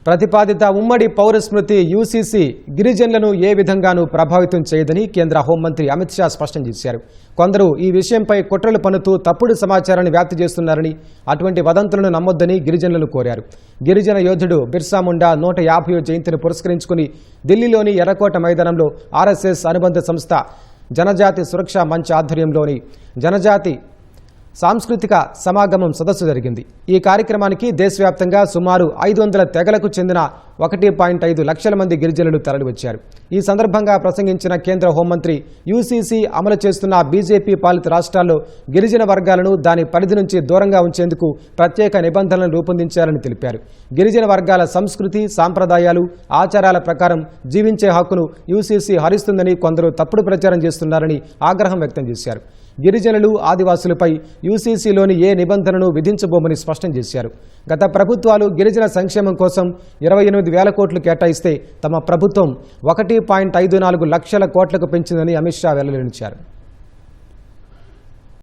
ప్రతిపాదిత ఉమ్మడి పౌర స్మృతి యూసీసీ గిరిజనులను ఏ విధంగానూ ప్రభావితం చేయదని కేంద్ర హోంమంత్రి అమిత్ షా స్పష్టం చేశారు. కొందరు ఈ విషయంపై కుట్రలు పన్నుతూ తప్పుడు సమాచారాన్ని వ్యాప్తి చేస్తున్నారని, అటువంటి వదంతులను నమ్మొద్దని గిరిజనులను కోరారు. గిరిజన యోధుడు బిర్సా ముండా 150వ జయంతిని పురస్కరించుకుని ఢిల్లీలోని ఎర్రకోట మైదానంలో ఆర్ఎస్ఎస్ అనుబంధ సంస్థ జనజాతి సురక్షా మంచ్ ఆధ్వర్యంలోని జనజాతి సాంస్కృతిక సమాగమం సదస్సు జరిగింది. ఈ కార్యక్రమానికి దేశవ్యాప్తంగా సుమారు 500 తెగలకు చెందిన 1.5 లక్షల మంది గిరిజనులు తరలివచ్చారు. ఈ సందర్భంగా ప్రసంగించిన కేంద్ర హోంమంత్రి యూసీసీ అమలు చేస్తున్న బీజేపీ పాలిత రాష్ట్రాల్లో గిరిజన వర్గాలను దాని పరిధి నుంచి దూరంగా ఉంచేందుకు ప్రత్యేక నిబంధనలను రూపొందించారని తెలిపారు. గిరిజన వర్గాల సంస్కృతి, సాంప్రదాయాలు, ఆచారాల ప్రకారం జీవించే హక్కును యూసీసీ హరిస్తుందని కొందరు తప్పుడు ప్రచారం చేస్తున్నారని ఆగ్రహం వ్యక్తం చేశారు. గిరిజనులు, ఆదివాసులపై యూసీసీలోని ఏ నిబంధనను విధించబోమని స్పష్టం చేశారు. గత ప్రభుత్వాలు గిరిజన సంక్షేమం కోసం 28,000 కోట్లు కేటాయిస్తే తమ ప్రభుత్వం 1.54 లక్షల కోట్లకు పెంచిందని అమిత్ షా వెల్లడించారు.